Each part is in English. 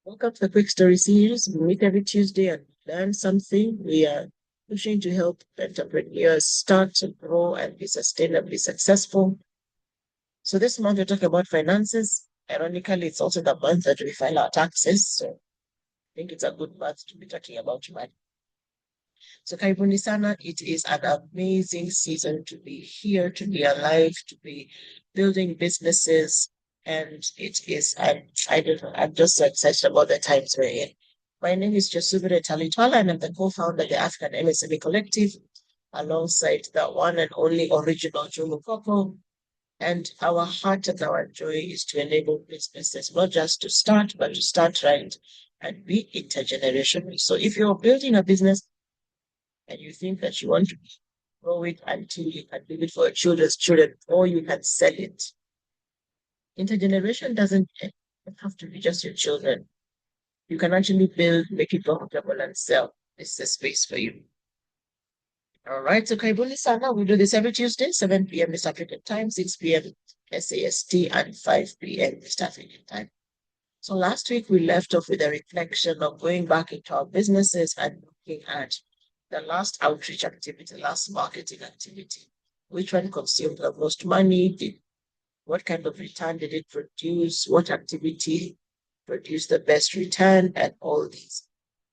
Welcome to the Quick Story Series. We meet every Tuesday and learn something. We are pushing to help entrepreneurs start to grow and be sustainably successful. So this month we're talking about finances. Ironically, it's also the month that we file our taxes. So I think it's a good month to be talking about money. So karibuni sana, it is an amazing season to be here, to be alive, to be building businesses. And it is, I don't know, I'm just so excited about the times we're in. My name is Josubire Talitwala, and I'm the co-founder of the African MSME Collective, alongside the one and only original Jumu Koko. And our heart and our joy is to enable businesses, not just to start, but to start right and be intergenerational. So if you're building a business, and you think that you want to grow it until you can leave it for your children's children or you can sell it. Intergeneration doesn't have to be just your children. You can actually build, make it profitable and sell. This is a space for you. All right, so karibuni sana. We do this every Tuesday, 7 p.m. East African time, 6 p.m. SAST, and 5 p.m. East African time. So last week we left off with a reflection of going back into our businesses and looking at the last outreach activity, last marketing activity. Which one consumed the most money? What kind of return did it produce? What activity produced the best return? And all these.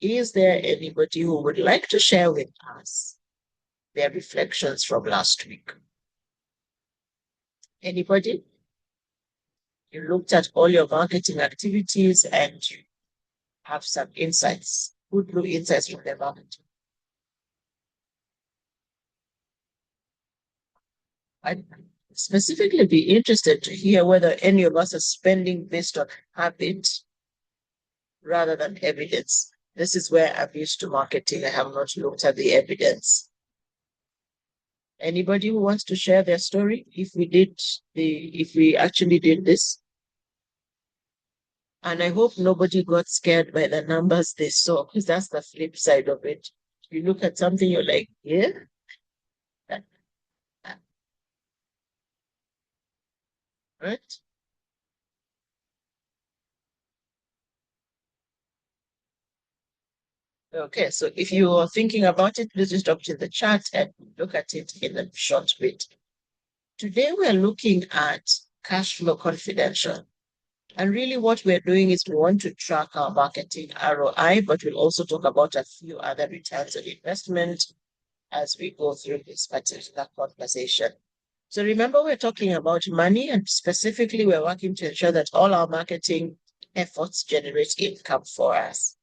Is there anybody who would like to share with us their reflections from last week? Anybody? You looked at all your marketing activities and you have some insights, good blue insights from the marketing. I'd specifically be interested to hear whether any of us are spending based on habit rather than evidence. This is where I'm used to marketing. I have not looked at the evidence. Anybody who wants to share their story? If we actually did this, and I hope nobody got scared by the numbers they saw, because that's the flip side of it. You look at something, you're like, yeah, right? Okay, so if you are thinking about it, please just drop it in the chat and look at it in a short bit. Today we're looking at Cashflow Confidential. And really what we're doing is we want to track our marketing ROI, but we'll also talk about a few other returns on investment as we go through this particular conversation. So remember, we're talking about money, and specifically we're working to ensure that all our marketing efforts generate income for us.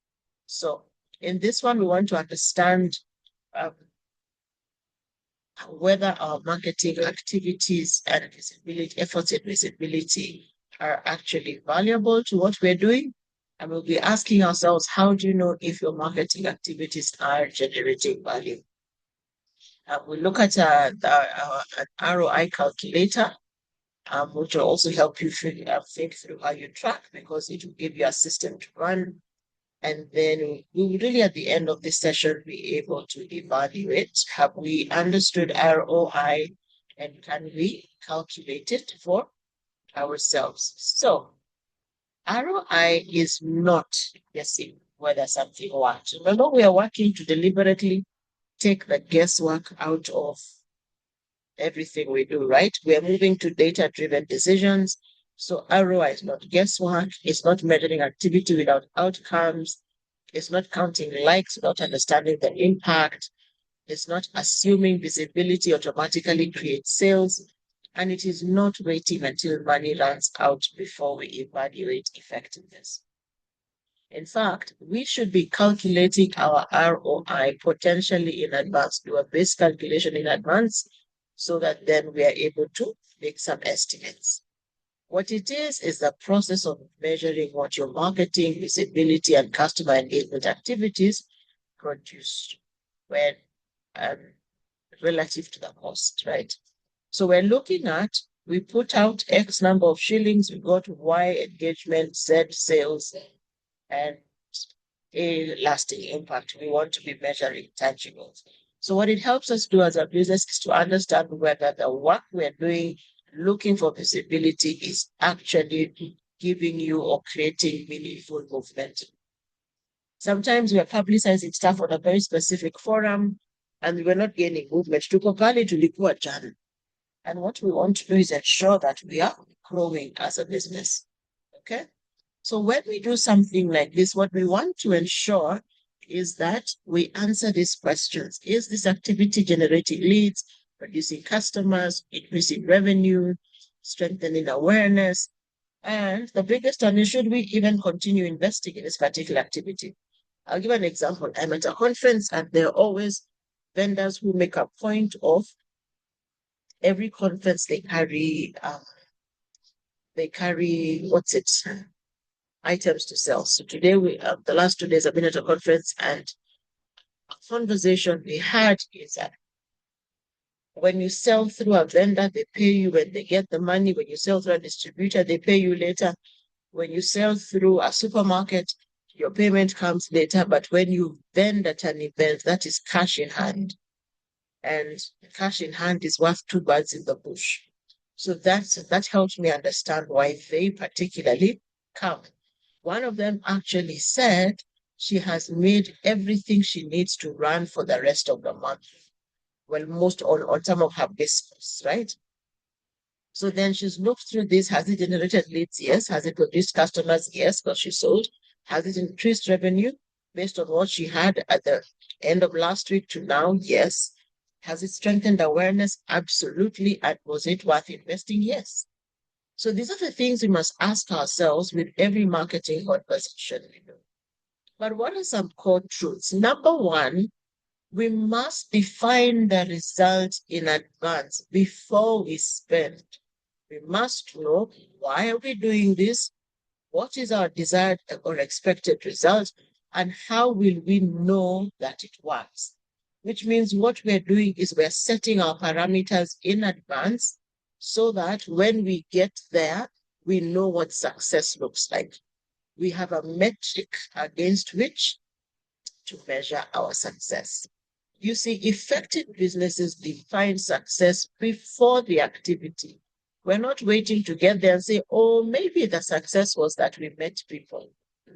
So in this one, we want to understand whether our marketing activities and visibility efforts and visibility are actually valuable to what we're doing. And we'll be asking ourselves, how do you know if your marketing activities are generating value? We'll look at an ROI calculator, which will also help you think through how you track, because it will give you a system to run. And then we will really, at the end of this session, be able to evaluate, have we understood ROI and can we calculate it for ourselves? So ROI is not guessing whether something works. Remember, we are working to deliberately take the guesswork out of everything we do, right? We are moving to data-driven decisions. So ROI is not guesswork. It's not measuring activity without outcomes. It's not counting likes without understanding the impact. It's not assuming visibility automatically creates sales. And it is not waiting until money runs out before we evaluate effectiveness. In fact, we should be calculating our ROI potentially in advance, do a base calculation in advance, so that then we are able to make some estimates. What it is the process of measuring what your marketing, visibility, and customer engagement activities produce when relative to the cost, right? So we're looking at, we put out X number of shillings, we got Y engagement, Z sales, and A lasting impact. We want to be measuring tangibles. So what it helps us do as a business is to understand whether the work we're doing looking for visibility is actually giving you or creating meaningful movement. Sometimes we are publicizing stuff on a very specific forum and we're not gaining movement. Tuko pale tulikuwa jana. And what we want to do is ensure that we are growing as a business. Okay? So when we do something like this, what we want to ensure is that we answer these questions. Is this activity generating leads, producing customers, increasing revenue, strengthening awareness? And the biggest one is, should we even continue investing in this particular activity? I'll give an example. I'm at a conference and there are always vendors who make a point of every conference they carry items to sell. So today the last 2 days I've been at a conference and a conversation we had is that when you sell through a vendor, they pay you when they get the money. When you sell through a distributor, they pay you later. When you sell through a supermarket, your payment comes later. But when you vend at an event, that is cash in hand. And cash in hand is worth 2 birds in the bush. So that helped me understand why they particularly come. One of them actually said she has made everything she needs to run for the rest of the month. Well, most on some of her business, right? So then she's looked through this. Has it generated leads? Yes. Has it produced customers? Yes, because she sold. Has it increased revenue based on what she had at the end of last week to now? Yes. Has it strengthened awareness? Absolutely. And was it worth investing? Yes. So these are the things we must ask ourselves with every marketing conversation we do. But what are some core truths? Number one, we must define the result in advance before we spend. We must know, why are we doing this? What is our desired or expected result? And how will we know that it works? Which means what we're doing is we're setting our parameters in advance so that when we get there, we know what success looks like. We have a metric against which to measure our success. You see, effective businesses define success before the activity. We're not waiting to get there and say, oh, maybe the success was that we met people.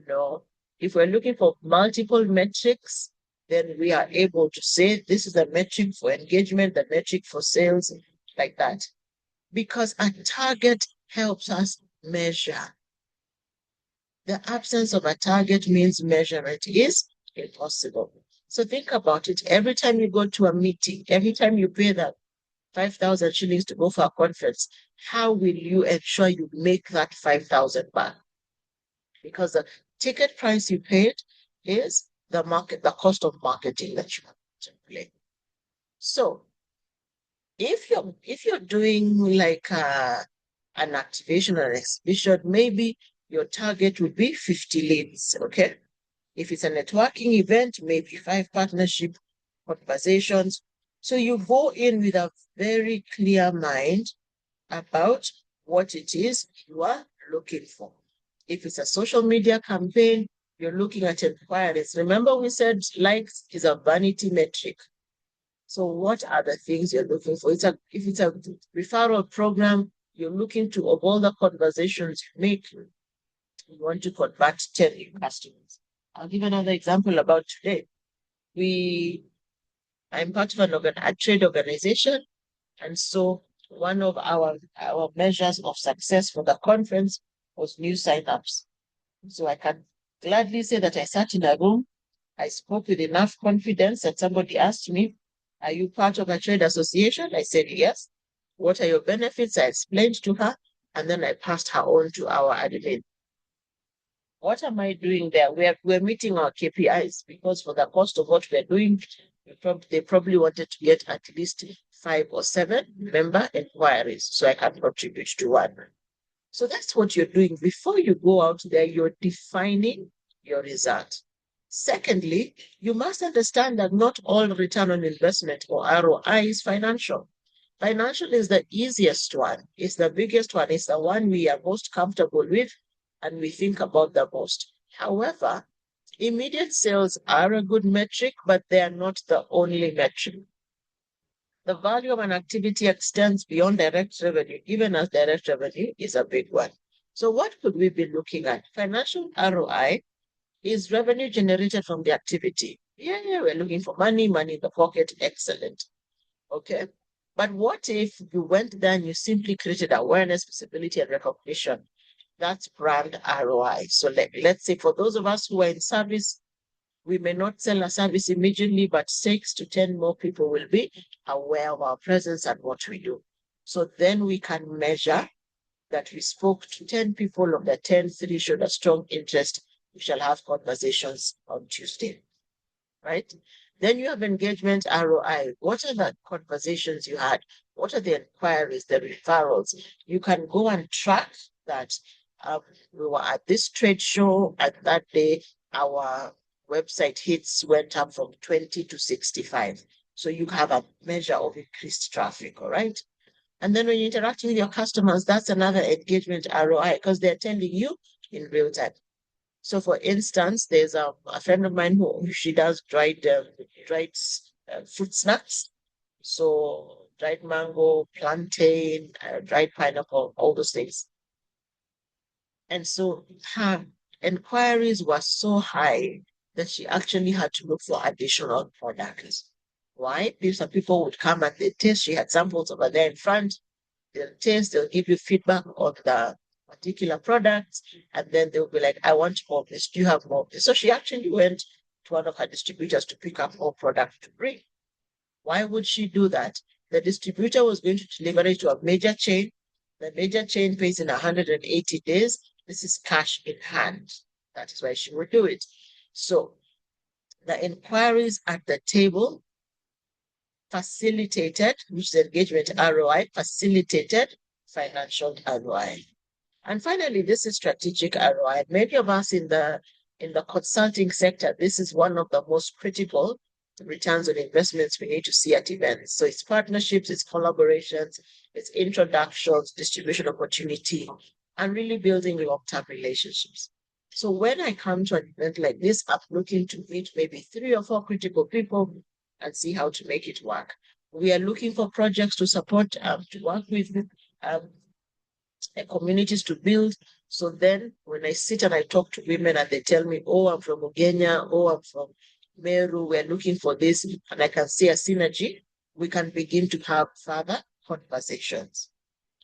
No. If we're looking for multiple metrics, then we are able to say this is a metric for engagement, the metric for sales, like that. Because a target helps us measure. The absence of a target means measurement is impossible. So think about it. Every time you go to a meeting, every time you pay that 5,000 shillings to go for a conference, how will you ensure you make that 5,000 back? Because the ticket price you paid is the cost of marketing that you have to play. So if you're doing like an activation or an exhibition, maybe your target would be 50 leads, okay? If it's a networking event, maybe 5 partnership conversations. So you go in with a very clear mind about what it is you are looking for. If it's a social media campaign, you're looking at inquiries. Remember we said likes is a vanity metric. So what are the things you're looking for? If it's a referral program, you're looking to, of all the conversations you make, you want to convert 10 new customers. I'll give another example about today. I'm part of a trade organization, and so one of our measures of success for the conference was new signups. So I can gladly say that I sat in a room, I spoke with enough confidence that somebody asked me, are you part of a trade association? I said yes. What are your benefits? I explained to her, and then I passed her on to our admin. What am I doing there? We're meeting our KPIs because for the cost of what we're doing, they probably wanted to get at least 5 or 7 member inquiries so I can contribute to one. So that's what you're doing. Before you go out there, you're defining your result. Secondly, you must understand that not all return on investment or ROI is financial. Financial is the easiest one. It's the biggest one. It's the one we are most comfortable with and we think about the most. However, immediate sales are a good metric, but they are not the only metric. The value of an activity extends beyond direct revenue, even as direct revenue is a big one. So what could we be looking at? Financial ROI is revenue generated from the activity. Yeah, we're looking for money in the pocket. Excellent. Okay. But what if you went there and you simply created awareness, visibility, and recognition? That's brand ROI. So let's say for those of us who are in service, we may not sell a service immediately, but 6 to 10 more people will be aware of our presence and what we do. So then we can measure that we spoke to 10 people, of the 10, 3 showed a strong interest. We shall have conversations on Tuesday, right? Then you have engagement ROI. What are the conversations you had? What are the inquiries, the referrals? You can go and track that. We were at this trade show at that day, our website hits went up from 20 to 65. So you have a measure of increased traffic, all right? And then when you're interacting with your customers, that's another engagement ROI because they're telling you in real time. So, for instance, there's a friend of mine who she does dried fruit snacks. So, dried mango, plantain, dried pineapple, all those things. And so her inquiries were so high that she actually had to look for additional products. Why? Because some people would come and they taste. She had samples over there in front. They'll taste, they'll give you feedback on the particular products, and then they'll be like, I want more of this. Do you have more of this? So she actually went to one of her distributors to pick up more product to bring. Why would she do that? The distributor was going to deliver it to a major chain. The major chain pays in 180 days. This is cash in hand. That is why she would do it. So the inquiries at the table facilitated, which is engagement ROI, facilitated financial ROI. And finally, this is strategic ROI. Many of us in the consulting sector, this is one of the most critical returns on investments we need to see at events. So it's partnerships, it's collaborations, it's introductions, distribution opportunity, and really building long-term relationships. So when I come to an event like this, I'm looking to meet maybe 3 or 4 critical people and see how to make it work. We are looking for projects to support, to work with communities to build. So then when I sit and I talk to women and they tell me, oh, I'm from Ugenya, oh, I'm from Meru, we're looking for this, and I can see a synergy, we can begin to have further conversations.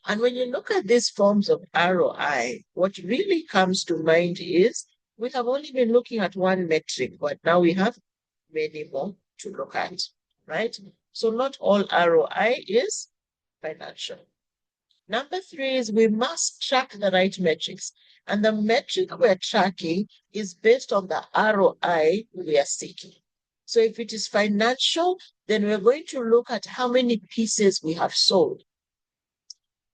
And when you look at these forms of ROI, what really comes to mind is we have only been looking at one metric, but now we have many more to look at, right? So not all ROI is financial. Number 3 is we must track the right metrics. And the metric we're tracking is based on the ROI we are seeking. So if it is financial, then we're going to look at how many pieces we have sold.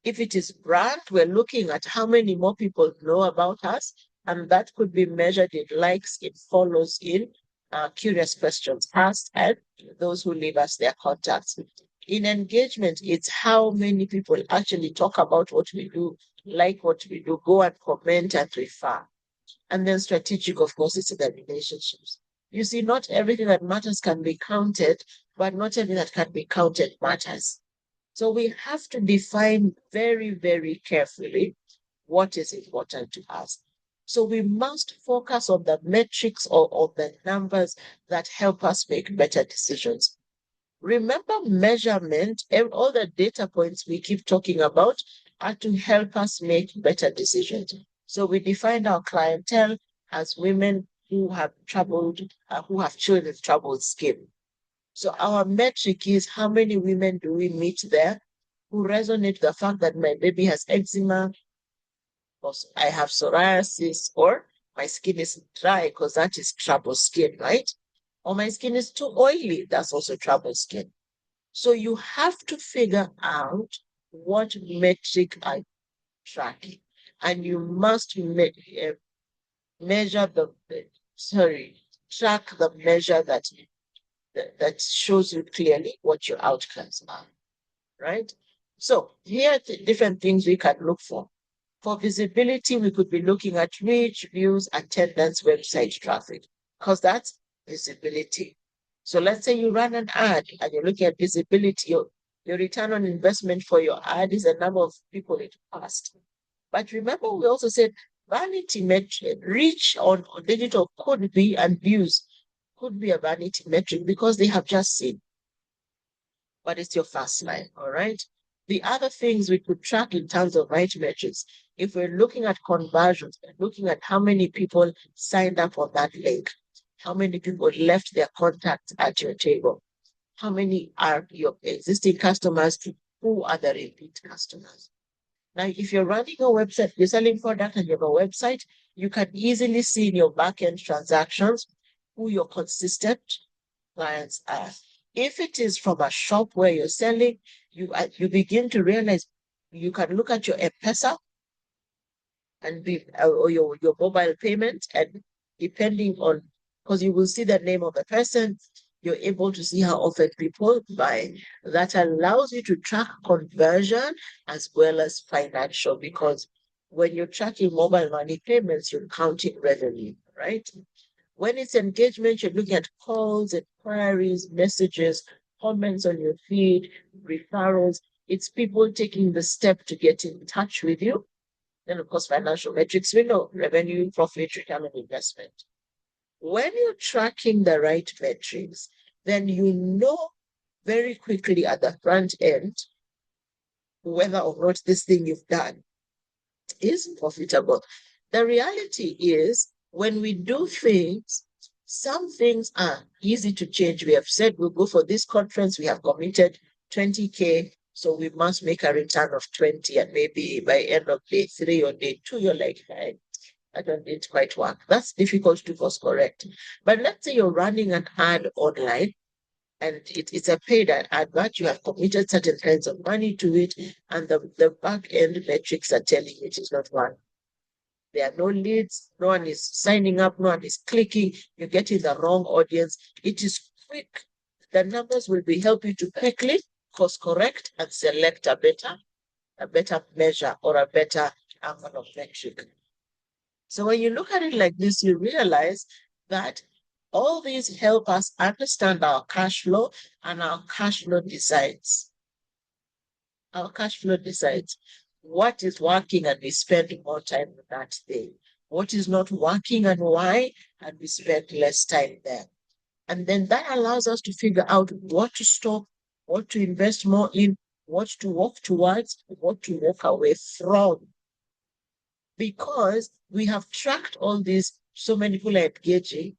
If it is brand, we're looking at how many more people know about us, and that could be measured in likes, in follows, in curious questions asked, and those who leave us their contacts. In engagement, it's how many people actually talk about what we do, like what we do, go and comment and refer. And then strategic, of course, is in the relationships. You see, not everything that matters can be counted, but not everything that can be counted matters. So we have to define very, very carefully what is important to us. So we must focus on the metrics or on the numbers that help us make better decisions. Remember, measurement and all the data points we keep talking about are to help us make better decisions. So we defined our clientele as women who have who have children with troubled skin. So our metric is how many women do we meet there who resonate with the fact that my baby has eczema, or I have psoriasis, or my skin is dry because that is troubled skin, right? Or my skin is too oily, that's also troubled skin. So you have to figure out what metric are tracking, and you must measure track the measure that shows you clearly what your outcomes are, right? So here are the different things we can look for. For visibility, we could be looking at reach, views, attendance, website traffic, because that's visibility. So let's say you run an ad and you're looking at visibility, your return on investment for your ad is the number of people it passed. But remember, we also said vanity metric, reach on digital could be, and views could be a vanity metric because they have just seen, but it's your fast line, all right? The other things we could track in terms of right metrics, if we're looking at conversions, we're looking at how many people signed up on that link, how many people left their contacts at your table, how many are your existing customers, who are the repeat customers. Now, if you're running a website, you're selling product and you have a website, you can easily see in your backend transactions who your consistent clients are. If it is from a shop where you're selling, you begin to realize you can look at your M-Pesa and or your mobile payment, and depending on, because you will see the name of the person, you're able to see how often people buy. That allows you to track conversion as well as financial, because when you're tracking mobile money payments, you're counting revenue, right? When it's engagement, you're looking at calls, inquiries, messages, comments on your feed, referrals. It's people taking the step to get in touch with you. Then, of course, financial metrics, we know revenue, profit, return on investment. When you're tracking the right metrics, then you know very quickly at the front end whether or not this thing you've done is profitable. The reality is, when we do things, some things are easy to change. We have said we'll go for this conference, we have committed 20K, so we must make a return of 20, and maybe by end of day 3 or day 2, you're like, hey, I don't need to quite work. That's difficult to course correct. But let's say you're running an ad online and it's a paid advert, you have committed certain kinds of money to it, and the back end metrics are telling you it is not one. There are no leads, no one is signing up, no one is clicking, you're getting the wrong audience. It is quick. The numbers will be help you to quickly course correct and select a better measure or a better angle of metric. So when you look at it like this, you realize that all these help us understand our cash flow, and our cash flow decides. Our cash flow decides what is working, and we spend more time on that thing. What is not working and why, and we spend less time there. And then that allows us to figure out what to stop, what to invest more in, what to work towards, what to walk away from. Because we have tracked all these, so many people are engaging,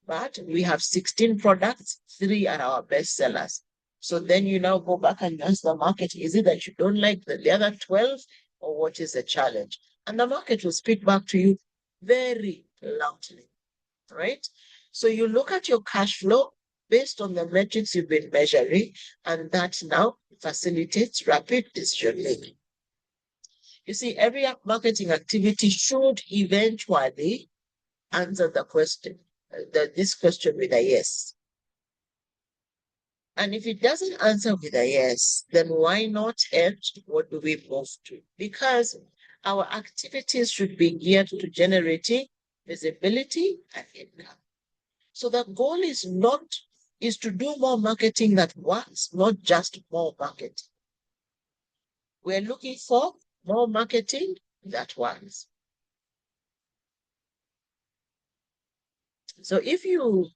but we have 16 products, 3 are our best sellers. So then you now go back and ask the market, is it that you don't like the other 12, or what is the challenge? And the market will speak back to you very loudly, right? So you look at your cash flow based on the metrics you've been measuring, and that now facilitates rapid decision making. You see, every marketing activity should eventually answer the question, this question with a yes. And if it doesn't answer with a yes, then why not add what do we move to? Because our activities should be geared to generating visibility and income. So the goal is to do more marketing that works, not just more marketing. We're looking for more marketing that works. So if you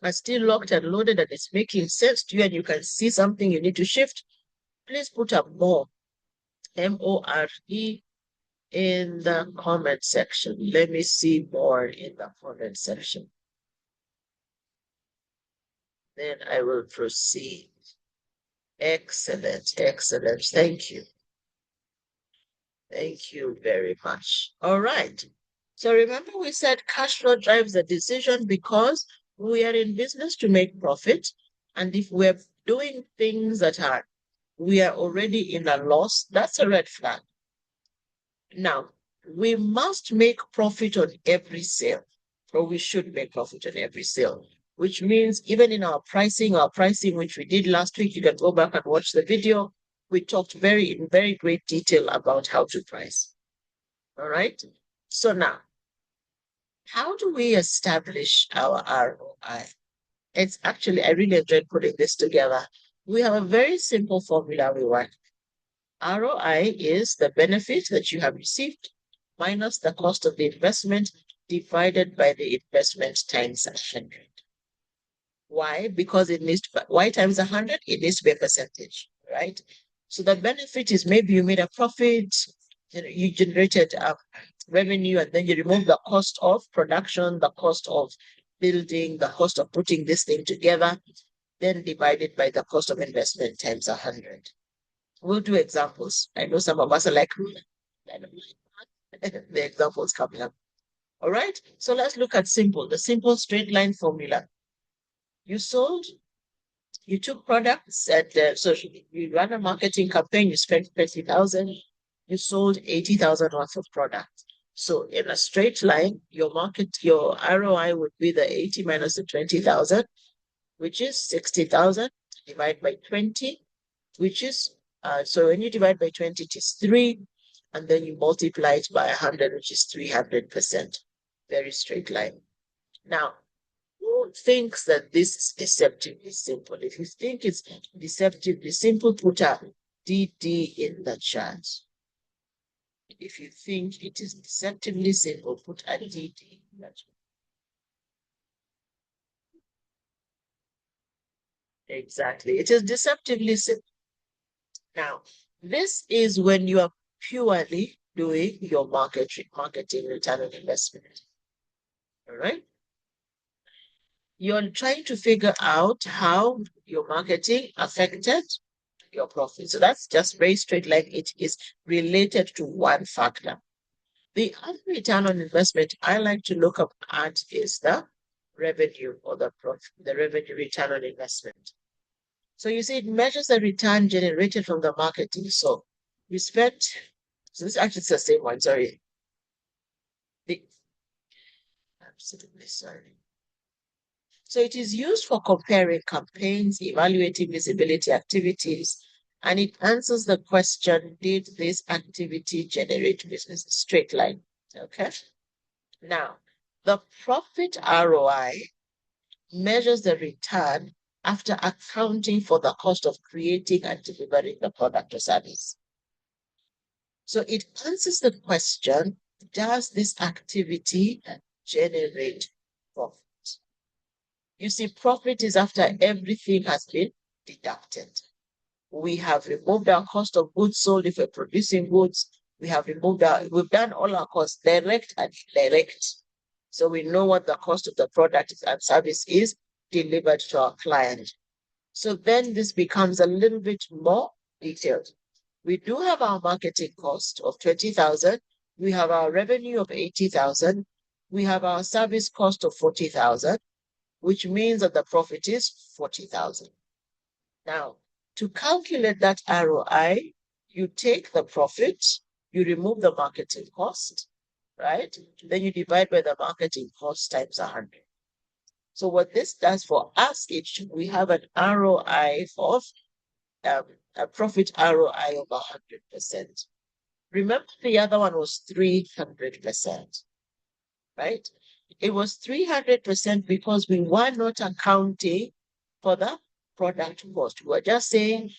are still locked and loaded and it's making sense to you, and you can see something you need to shift, please put up more, M-O-R-E, in the comment section. Let me see more in the comment section. Then I will proceed. Excellent, excellent. Thank you. Thank you very much. All right. So remember, we said cash flow drives the decision because we are in business to make profit. And if we're doing things that we are already in a loss, that's a red flag. Now, we must make profit on every sale, or we should make profit on every sale, which means even in our pricing, which we did last week, you can go back and watch the video. We talked in very great detail about how to price. All right. So now, how do we establish our ROI? It's actually, I really enjoyed putting this together. We have a very simple formula we work. ROI is the benefit that you have received minus the cost of the investment divided by the investment times 100. Why? Because it needs to, y times 100, it needs to be a percentage, right? So the benefit is maybe you made a profit, you generated revenue, and then you remove the cost of production, the cost of building, the cost of putting this thing together, then divide it by the cost of investment times 100. We'll do examples. I know some of us are like, I don't like the examples coming up. All right. So let's look at the simple straight line formula. You took products and so you ran a marketing campaign, you spent 30,000, you sold 80,000 worth of product. So in a straight line, your ROI would be the 80 minus the 20,000, which is 60,000, divide by 20, which is, so when you divide by 20, it is 3, and then you multiply it by 100, which is 300%. Very straight line. Now, who thinks that this is deceptively simple? If you think it's deceptively simple, put a DD in the chat. If you think it is deceptively simple, put a DD in the chat. Exactly. It is deceptively simple. Now, this is when you are purely doing your marketing return on investment. All right. You're trying to figure out how your marketing affected your profit. So that's just very straight, like it is related to one factor. The other return on investment I like to look up at is the revenue or the profit, the revenue return on investment. So you see, it measures the return generated from the marketing. So we spent, so this actually is the same one, sorry. Absolutely sorry. So it is used for comparing campaigns, evaluating visibility activities, and it answers the question, did this activity generate business? Straight line. Okay. Now, the profit ROI measures the return after accounting for the cost of creating and delivering the product or service. So it answers the question, does this activity generate profit? You see, profit is after everything has been deducted. We have removed our cost of goods sold if we're producing goods. We've done all our costs, direct and indirect. So we know what the cost of the product and service is delivered to our client. So then this becomes a little bit more detailed. We do have our marketing cost of 20,000. We have our revenue of 80,000. We have our service cost of 40,000, which means that the profit is 40,000. Now, to calculate that ROI, you take the profit, you remove the marketing cost, right? Then you divide by the marketing cost times 100. So what this does for us, we have an ROI of a profit ROI of 100%. Remember the other one was 300%, right? It was 300% because we were not accounting for the product cost. We were just saying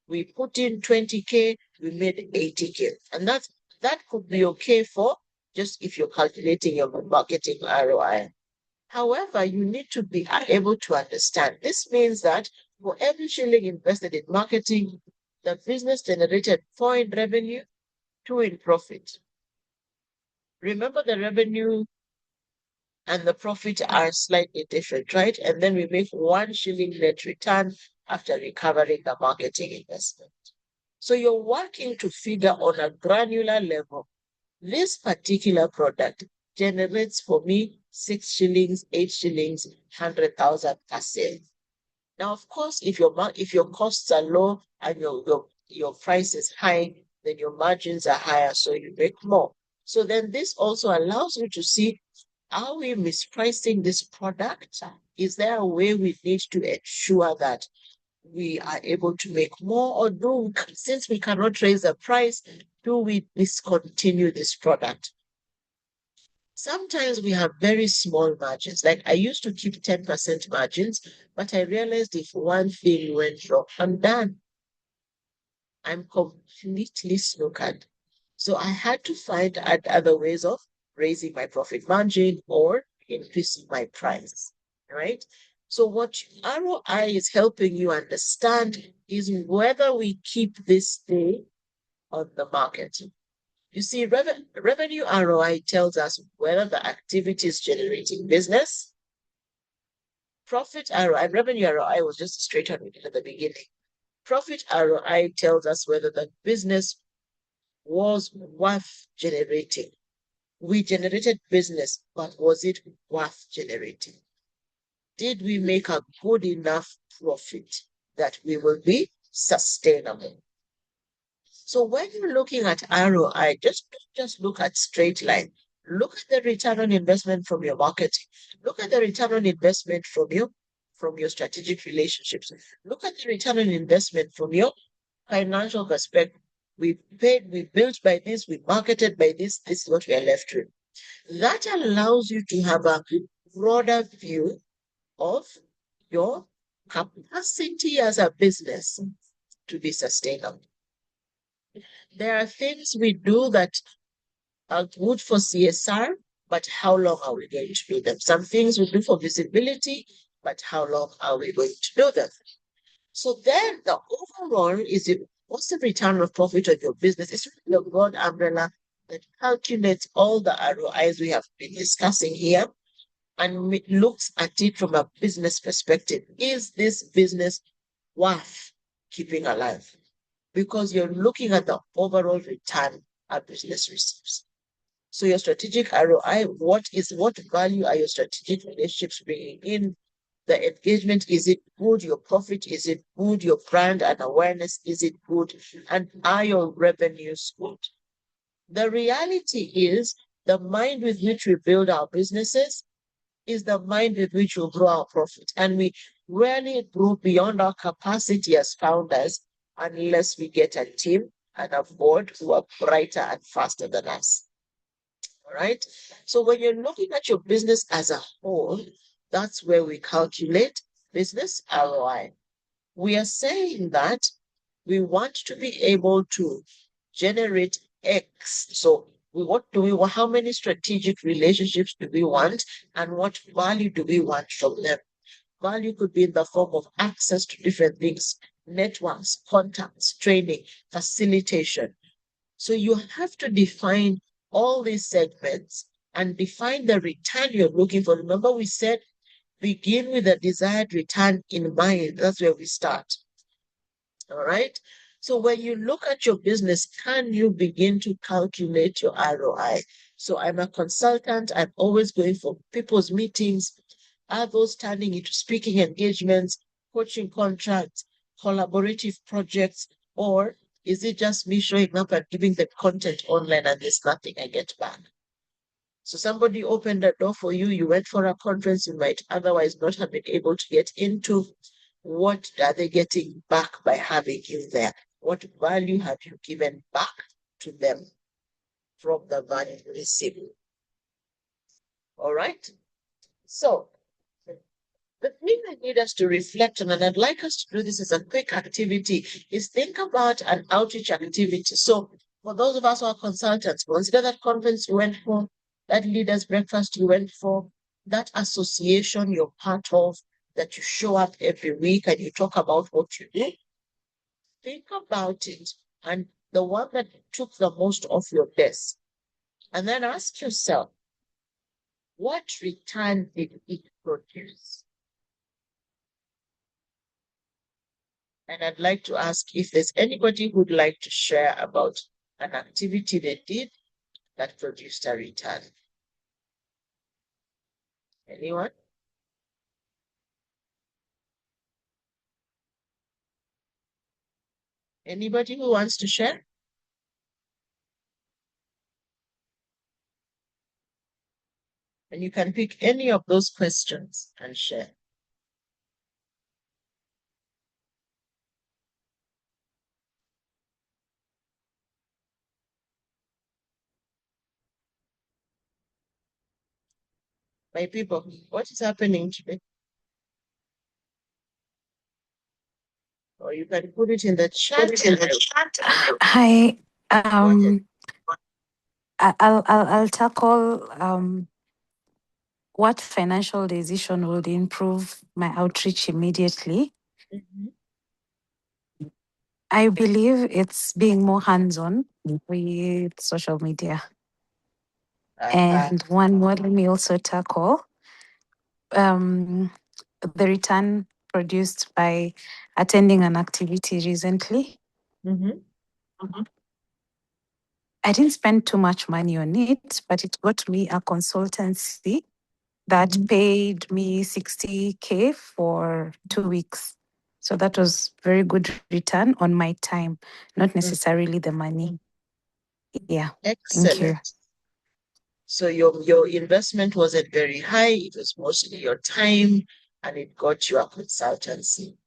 we put in 20K, we made 80K. And that could be okay for just if you're calculating your marketing ROI. However, you need to be able to understand. This means that for every shilling invested in marketing, the business generated 4 in revenue, 2 in profit. Remember, the revenue and the profit are slightly different, right? And then we make 1 shilling net return after recovering the marketing investment. So you're working to figure on a granular level, this particular product generates for me 6 shillings, 8 shillings, 100,000 per sale. Now, of course, if your costs are low and your price is high, then your margins are higher, so you make more. So then this also allows you to see, are we mispricing this product? Is there a way we need to ensure that we are able to make more, or since we cannot raise the price, do we discontinue this product? Sometimes we have very small margins. Like I used to keep 10% margins, but I realized if one thing went wrong, I'm done. I'm completely snookered. So I had to find other ways of raising my profit margin or increasing my price, right? So what ROI is helping you understand is whether we keep this stay on the market. You see, revenue ROI tells us whether the activity is generating business. Profit ROI, revenue ROI was just straight on it at the beginning. Profit ROI tells us whether the business was worth generating. We generated business, but was it worth generating? Did we make a good enough profit that we will be sustainable? So when you're looking at ROI, just look at straight line. Look at the return on investment from your marketing. Look at the return on investment from your strategic relationships. Look at the return on investment from your financial perspective. We paid, we built by this, we marketed by this, this is what we are left with. That allows you to have a broader view of your capacity as a business to be sustainable. There are things we do that are good for CSR, but how long are we going to do them? Some things we do for visibility, but how long are we going to do them? So then the overall is what's the return of profit of your business? It's really the broad umbrella that calculates all the ROIs we have been discussing here and looks at it from a business perspective. Is this business worth keeping alive? Because you're looking at the overall return a business receives. So your strategic ROI, what value are your strategic relationships bringing in? The engagement, is it good? Your profit, is it good? Your brand and awareness, is it good? And are your revenues good? The reality is the mind with which we build our businesses is the mind with which we grow our profit. And we rarely grow beyond our capacity as founders unless we get a team and a board who are brighter and faster than us. All right. So when you're looking at your business as a whole, that's where we calculate business ROI. We are saying that we want to be able to generate X. So how many strategic relationships do we want and what value do we want from them? Value could be in the form of access to different things, networks, contacts, training, facilitation. So you have to define all these segments and define the return you're looking for. Remember, we said begin with a desired return in mind. That's where we start. All right. So when you look at your business, can you begin to calculate your ROI? So I'm a consultant. I'm always going for people's meetings. Are those turning into speaking engagements, coaching contracts, collaborative projects, or is it just me showing up and giving them content online and there's nothing I get back? So somebody opened a door for you, you went for a conference you might otherwise not have been able to get into. What are they getting back by having you there? What value have you given back to them from the value you received? All right. So the thing I need us to reflect on, and I'd like us to do this as a quick activity, is think about an outreach activity. So for those of us who are consultants, consider that conference you went for, that leaders breakfast you went for, that association you're part of, that you show up every week and you talk about what you do. Think about it and the one that took the most off your desk. And then ask yourself, what return did it produce? And I'd like to ask if there's anybody who'd like to share about an activity they did that produced a return. Anyone? Anybody who wants to share? And you can pick any of those questions and share. My people, what is happening today? Or or you can put it in the chat. Hi. Go ahead. I'll tackle what financial decision would improve my outreach immediately. Mhm. I believe it's being more hands-on with social media. And one more, let me also tackle the return produced by attending an activity recently. Mhm. I didn't spend too much money on it, but it got me a consultancy that paid me 60K for 2 weeks. So that was very good return on my time, not necessarily the money. Yeah. Thank you. Excellent. So your investment wasn't very high, it was mostly your time, and it got you a consultancy.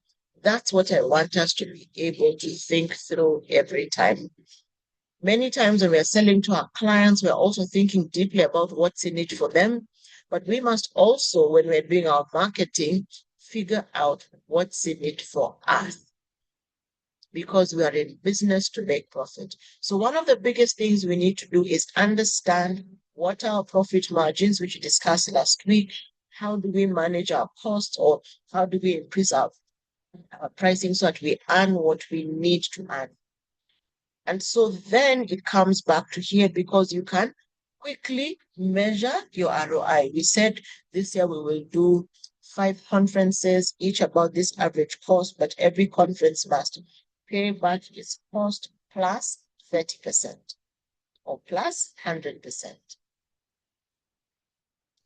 That's what I want us to be able to think through every time. Many times when we are selling to our clients, we're also thinking deeply about what's in it for them. But we must also, when we're doing our marketing, figure out what's in it for us, because we are in business to make profit. So one of the biggest things we need to do is understand what are our profit margins, which we discussed last week. How do we manage our costs, or how do we increase our pricing so that we earn what we need to earn? And so then it comes back to here, because you can quickly measure your ROI. We said this year we will do 5 conferences, each about this average cost, but every conference must pay back its cost plus 30% or plus 100%.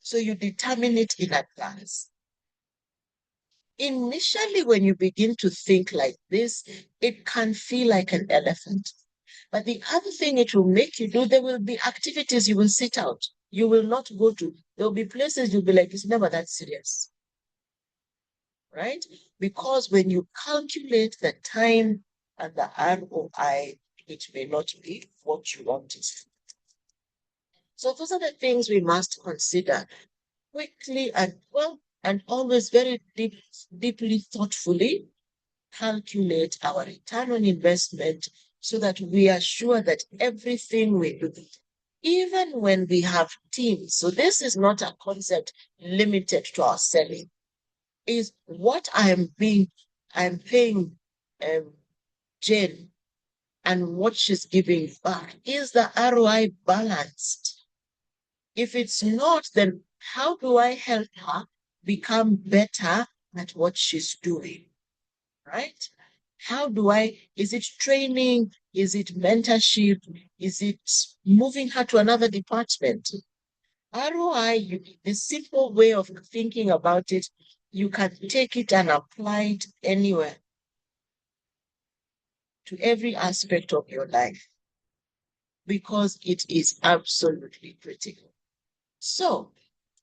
So you determine it in advance. Initially, when you begin to think like this, it can feel like an elephant. But the other thing it will make you do, there will be activities you will sit out. You will not go to. There will be places you'll be like, it's never that serious. Right? Because when you calculate the time and the ROI, it may not be what you want it to. So those are the things we must consider quickly and well, and always very deeply, thoughtfully calculate our return on investment so that we are sure that everything we do, even when we have teams, so this is not a concept limited to our selling, is what I'm paying Jane and what she's giving back. Is the ROI balanced? If it's not, then how do I help her become better at what she's doing? Right? How do is it training? Is it mentorship? Is it moving her to another department? ROI, the simple way of thinking about it, you can take it and apply it anywhere to every aspect of your life, because it is absolutely critical. So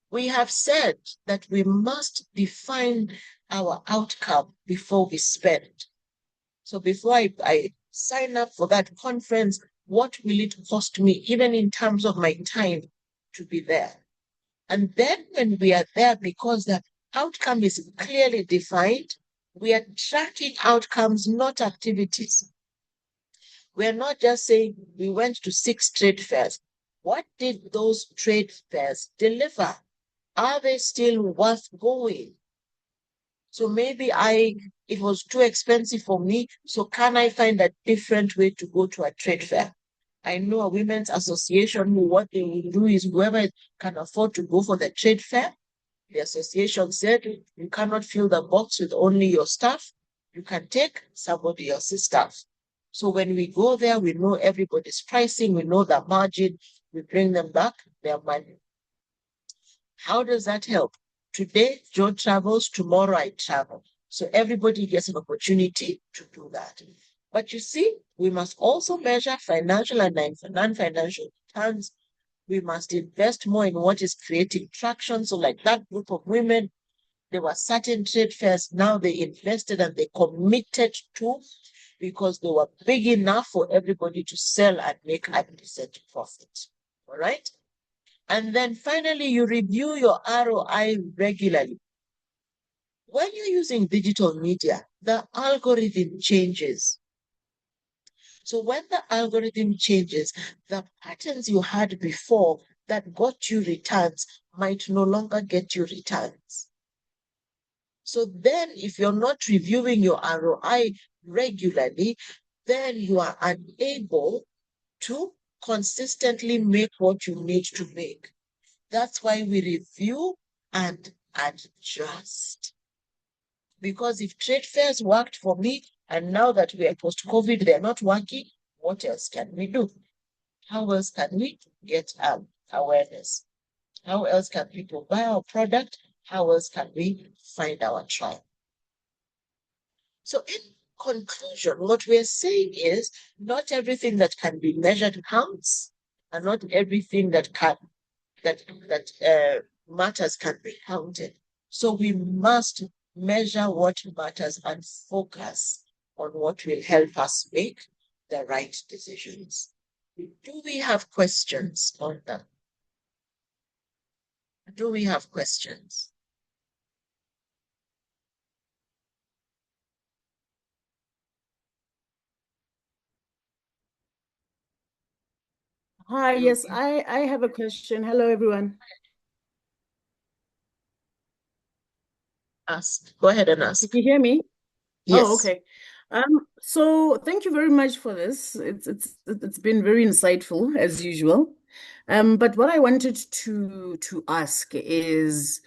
we have said that we must define our outcome before we spend. So before I sign up for that conference, what will it cost me, even in terms of my time, to be there? And then when we are there, because the outcome is clearly defined, we are tracking outcomes, not activities. We're not just saying we went to 6 trade fairs. What did those trade fairs deliver? Are they still worth going? So maybe it was too expensive for me. So can I find a different way to go to a trade fair? I know a women's association who what they will do is whoever can afford to go for the trade fair, the association said you cannot fill the box with only your staff. You can take somebody else's staff. So when we go there, we know everybody's pricing, we know the margin, we bring them back their money. How does that help? Today, Joe travels, tomorrow I travel. So everybody gets an opportunity to do that. But you see, we must also measure financial and non-financial returns. We must invest more in what is creating traction. So like that group of women, there were certain trade fairs. Now they invested and they committed to, because they were big enough for everybody to sell and make a decent profit. All right? And then finally, you review your ROI regularly. When you're using digital media, the algorithm changes. So when the algorithm changes, the patterns you had before that got you returns might no longer get you returns. So then if you're not reviewing your ROI regularly, then you are unable to consistently make what you need to make. That's why we review and adjust. Because if trade fairs worked for me, and now that we are post-COVID, they're not working, what else can we do? How else can we get awareness? How else can people buy our product? How else can we find our tribe? So in conclusion, what we're saying is not everything that can be measured counts, and not everything that matters can be counted. So we must measure what matters and focus on what will help us make the right decisions. Do we have questions on that? Do we have questions? Hi, yes, I have a question. Hello, everyone. Ask. Go ahead and ask. Can you hear me? Yes. Oh, okay. So thank you very much for this. It's been very insightful as usual. But what I wanted to ask is,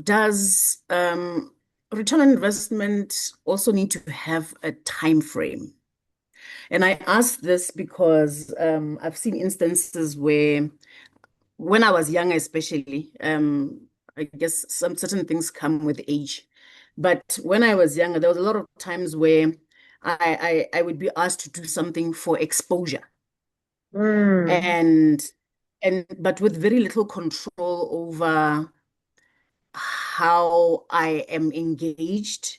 does return on investment also need to have a time frame? And I ask this because I've seen instances where, when I was younger, especially, I guess some certain things come with age. But when I was younger, there was a lot of times where I would be asked to do something for exposure, Mm. and but with very little control over how I am engaged.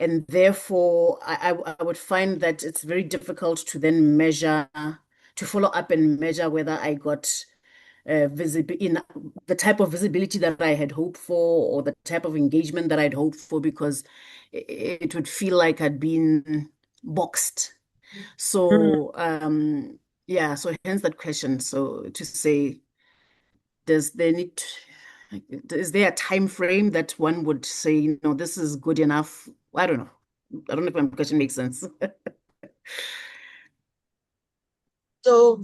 And therefore, I would find that it's very difficult to then measure, to follow up and measure whether I got in the type of visibility that I had hoped for, or the type of engagement that I'd hoped for, because it would feel like I'd been boxed. Mm. So yeah, so hence that question. So to say, does there need is there a time frame that one would say, this is good enough? I don't know. I don't know if my question makes sense. So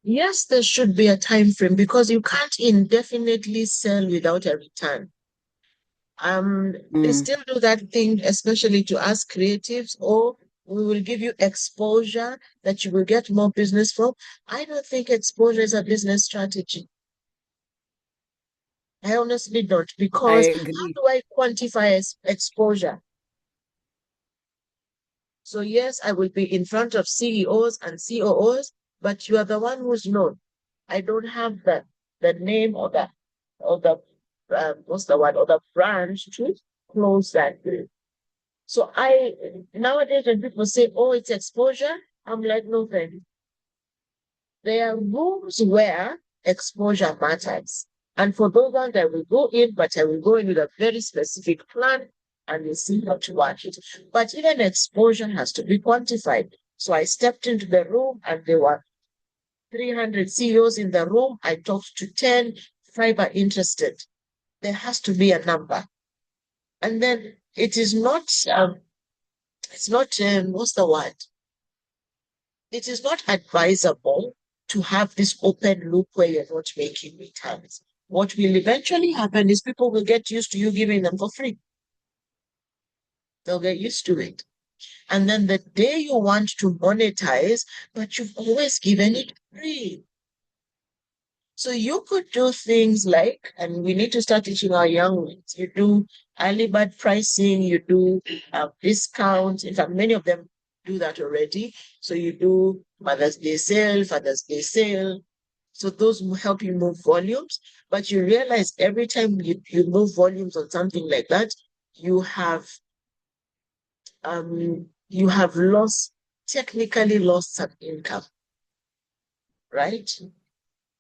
yes, there should be a time frame because you can't indefinitely sell without a return. They still do that thing, especially to us creatives, or we will give you exposure that you will get more business from. I don't think exposure is a business strategy. I honestly don't, I because how agree. do I quantify exposure? So yes, I will be in front of CEOs and COOs, but you are the one who's known. I don't have the name or the what's the word, or the branch to close that deal. So nowadays when people say, "Oh, it's exposure," I'm like, no, thank you. There are rooms where exposure matters. And for those ones, I will go in, but I will go in with a very specific plan and we'll see how to work it. But even exposure has to be quantified. So I stepped into the room and there were 300 CEOs in the room. I talked to 10, 5 are interested. There has to be a number. And then it's not, what's the word? It is not advisable to have this open loop where you're not making returns. What will eventually happen is people will get used to you giving them for free. They'll get used to it. And then the day you want to monetize, but you've always given it free. So you could do things like, and we need to start teaching our young ones, you do early bird pricing, you do discounts. In fact, many of them do that already. So you do Mother's Day sale, Father's Day sale. So those help you move volumes. But you realize every time you move volumes on something like that, you have technically lost some income, right?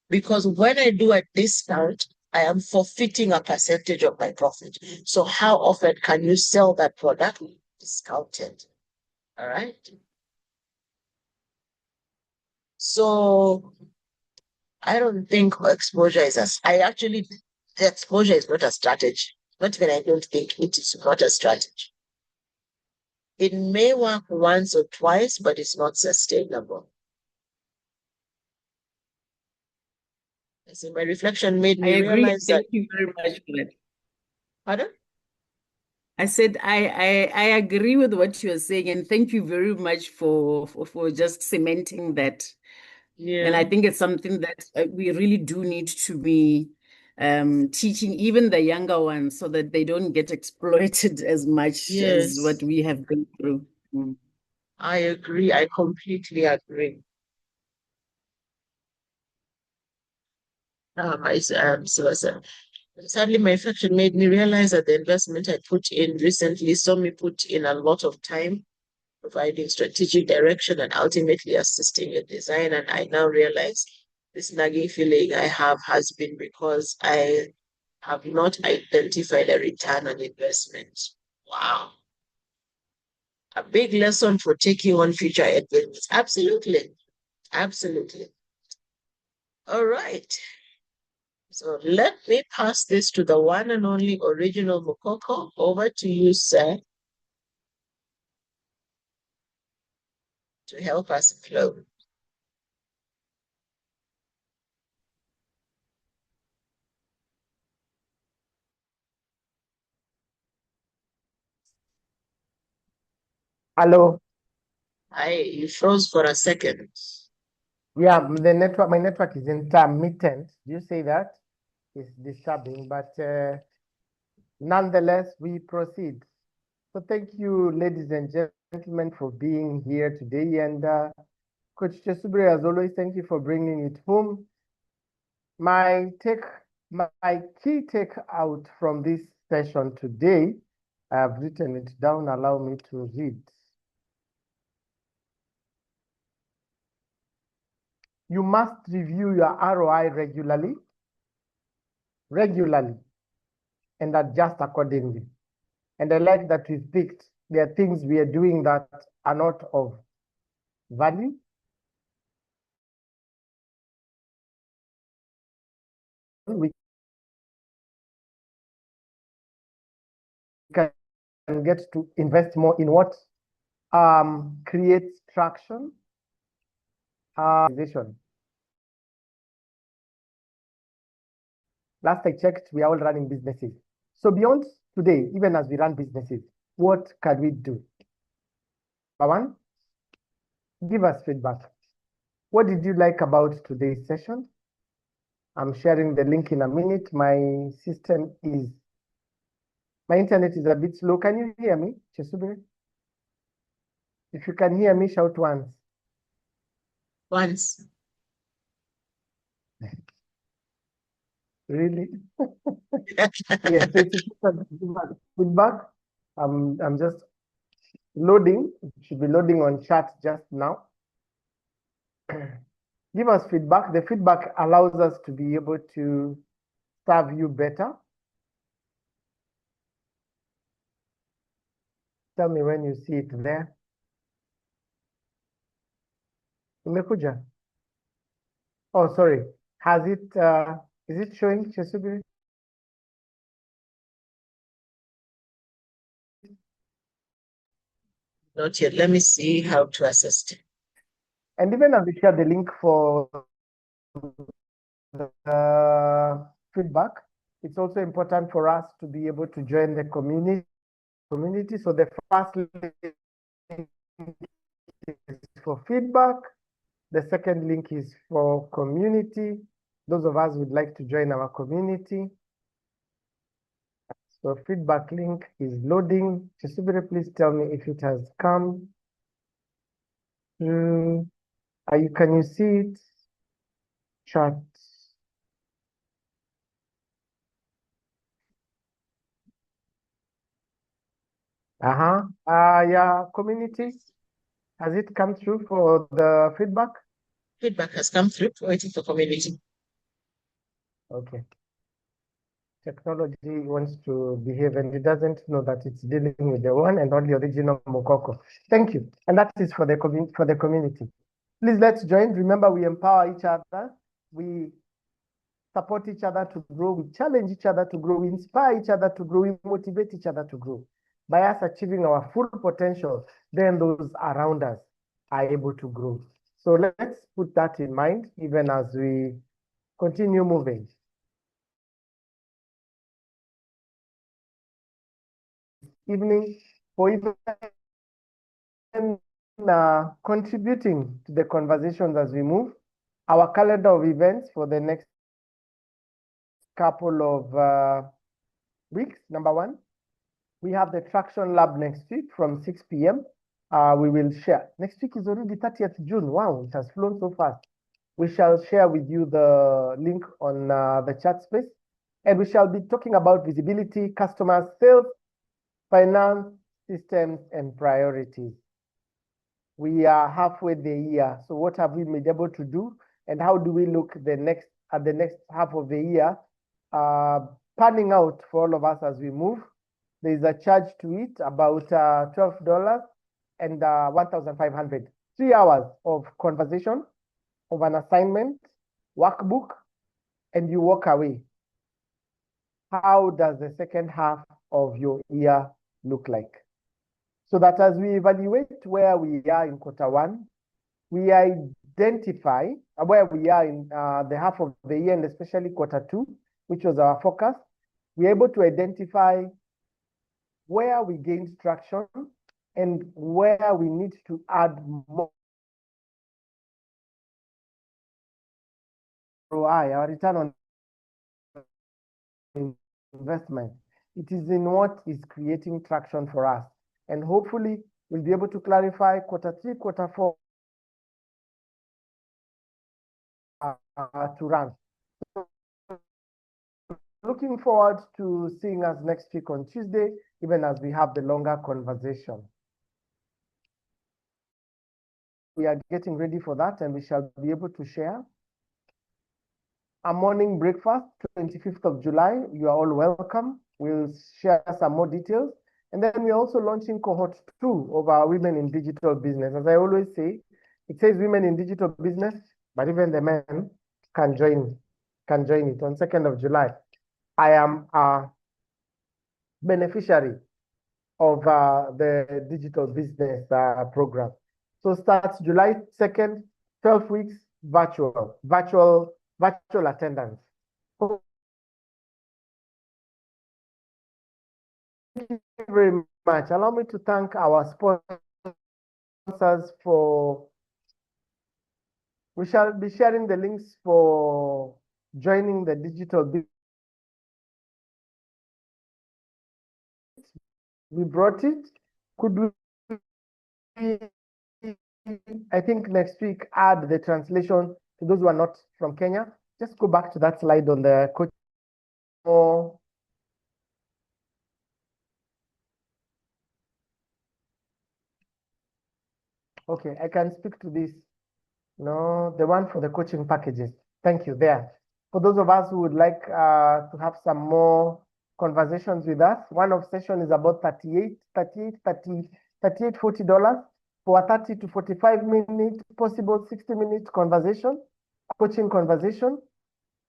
Because when I do a discount, I am forfeiting a percentage of my profit. So how often can you sell that product discounted? All right. So I don't think exposure is the exposure is not a strategy. Not even I don't think it is not a strategy. It may work once or twice, but it's not sustainable. So my reflection made I me agree. realize that. Thank you very much for that. Pardon? I said I agree with what you are saying, and thank you very much for just cementing that. And Yeah. I think it's something that we really do need to be teaching even the younger ones so that they don't get exploited as much as what Yes, we have been through. Mm. I agree. I completely agree. Sadly, my reflection made me realize that the investment I put in recently saw me put in a lot of time providing strategic direction and ultimately assisting in design. And I now realize this nagging feeling I have has been because I have not identified a return on investment. Wow. A big lesson for taking on future adventures. Absolutely. Absolutely. All right. So let me pass this to the one and only original Mokoko. Over to you, sir, to help us flow. Hello. You froze for a second. Yeah, my network is intermittent. You say that? It's disturbing, but nonetheless, we proceed. So thank you, ladies and gentlemen, for being here today. And Coach Chesubri, as always, thank you for bringing it home. My key take out from this session today, I've written it down. Allow me to read. You must review your ROI regularly, and adjust accordingly. And I like that we picked, there are things we are doing that are not of value. We can get to invest more in what creates traction. Last I checked, we are all running businesses. So beyond today, even as we run businesses, what can we do? Number one, give us feedback. What did you like about today's session? I'm sharing the link in a minute. My internet is a bit slow. Can you hear me, Chesubiri? If you can hear me, shout once. Once. Really? Yes, so it's feedback. I'm just loading. It should be loading on chat just now. Give us feedback. The feedback allows us to be able to serve you better. Tell me when you see it there. Umekuja? Oh, sorry. Is it showing, Chesubiri? Not yet. Let me see how to assist. And even as we share the link for the feedback, it's also important for us to be able to join the community. So the first link is for feedback. The second link is for community. Those of us would like to join our community. So feedback link is loading. Chisubiri, please tell me if it has come. Can you see it? Chat. Yeah, community. Has it come through for the feedback? Feedback has come through. Waiting for community. Okay. Technology wants to behave and it doesn't know that it's dealing with the one and only original Mokoko. Thank you. And that is for the community. Please let's join. Remember, we empower each other. We support each other to grow. We challenge each other to grow. We inspire each other to grow. We motivate each other to grow. By us achieving our full potential, then those around us are able to grow. So let's put that in mind, even as we continue moving. Evening, for even contributing to the conversations as we move. Our calendar of events for the next couple of weeks. Number one, we have the Traction Lab next week from 6 p.m. We will share. Next week is already 30th June. Wow, it has flown so fast. We shall share with you the link on the chat space. And we shall be talking about visibility, customer sales, finance, systems, and priorities. We are halfway the year. So what have we been able to do? And how do we look at the next half of the year, panning out for all of us as we move? There is a charge to it, about $12 and 1,500. 3 hours of conversation, of an assignment, workbook, and you walk away. How does the second half of your year look like? So that as we evaluate where we are in Q1, we identify where we are in the half of the year, and especially Q2, which was our focus. We're able to identify where we gained traction and where we need to add more ROI, our return on investment. It is in what is creating traction for us. And hopefully we'll be able to clarify Q3, Q4 to run. Looking forward to seeing us next week on Tuesday, even as we have the longer conversation. We are getting ready for that, and we shall be able to share a morning breakfast, 25th of July. You are all welcome. We'll share some more details. And then we're also launching cohort 2 of our Women in Digital Business. As I always say, it says Women in Digital Business, but even the men can join it on 2nd of July. I am a beneficiary of the digital business program. So starts July 2nd, 12 weeks, virtual attendance. Thank you very much. Allow me to thank our sponsors for, we shall be sharing the links for joining the digital business. We brought it. Could we, I think next week, add the translation to those who are not from Kenya? Just go back to that slide on the coach. Okay, I can speak to this. No, the one for the coaching packages. Thank you. There. For those of us who would like to have some more conversations with us, one of session is about $40 for a 30 to 45 minute, possible 60-minute conversation, coaching conversation.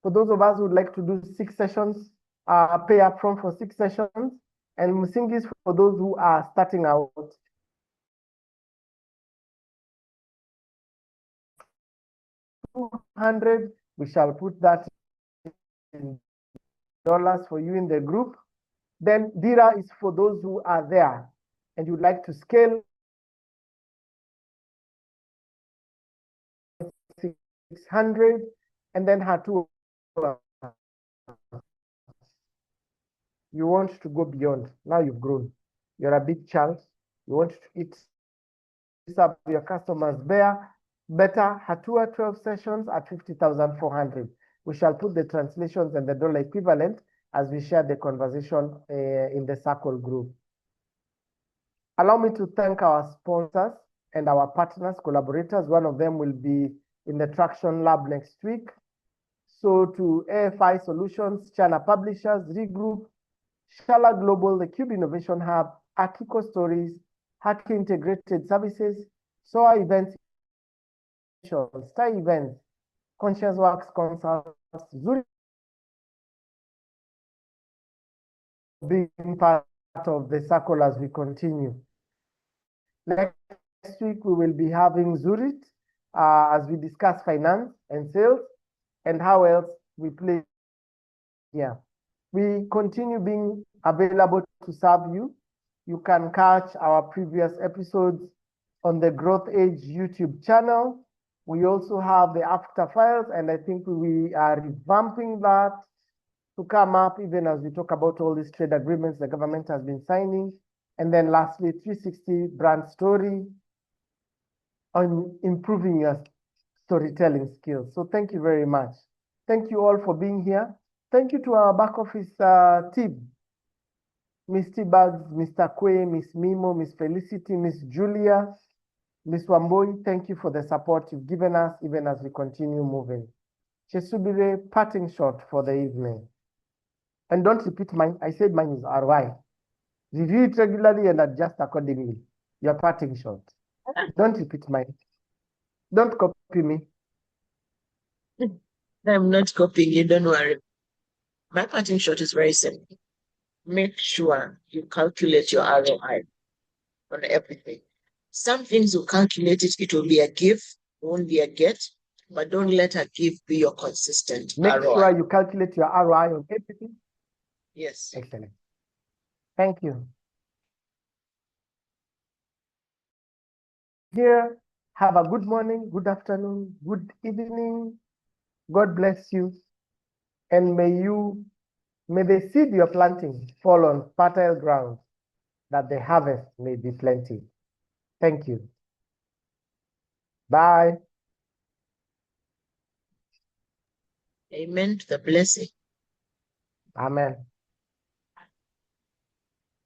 For those of us who would like to do 6 sessions, pay upfront for 6 sessions, and Musingis for those who are starting out. $200, we shall put that in dollars for you in the group. Then DIRA is for those who are there and you'd like to scale. 600, and then Hatu, you want to go beyond. Now you've grown. You're a big child. You want to eat up your customers there. Better Hatua 12 sessions at 50,400. We shall put the translations and the dollar equivalent as we share the conversation in the circle group. Allow me to thank our sponsors and our partners, collaborators. One of them will be in the Traction Lab next week. So to AFI Solutions, China Publishers, Regroup, Shala Global, the Cube Innovation Hub, Akiko Stories, Haki Integrated Services, SOA Events, Star Events, Conscious Works Consults, Zurich being part of the circle as we continue. Next week, we will be having Zurich as we discuss finance and sales and how else we play here. We continue being available to serve you. You can catch our previous episodes on the Growth Age YouTube channel. We also have the After Files, and I think we are revamping that to come up even as we talk about all these trade agreements the government has been signing. And then lastly, 360 brand story on improving your storytelling skills. So thank you very much. Thank you all for being here. Thank you to our back office team, Ms. T-Bags, Mr. Kwe, Ms. Mimo, Ms. Felicity, Ms. Julia, Ms. Wamboi. Thank you for the support you've given us even as we continue moving. Chesubire, parting shot for the evening. And don't repeat mine. I said mine is ROI. Review it regularly and adjust accordingly. Your parting shot. Don't repeat mine. Don't copy me. I'm not copying you, don't worry. My parting shot is very simple. Make sure you calculate your ROI on everything. Some things you calculate it, it will be a give, won't be a get, but don't let a give be your consistent Make ROI. sure you calculate your ROI on everything. Yes. Excellent. Thank you. Here, have a good morning, good afternoon, good evening. God bless you. And may the seed you're planting fall on fertile ground, that the harvest may be plenty. Thank you. Bye. Amen to the blessing. Amen.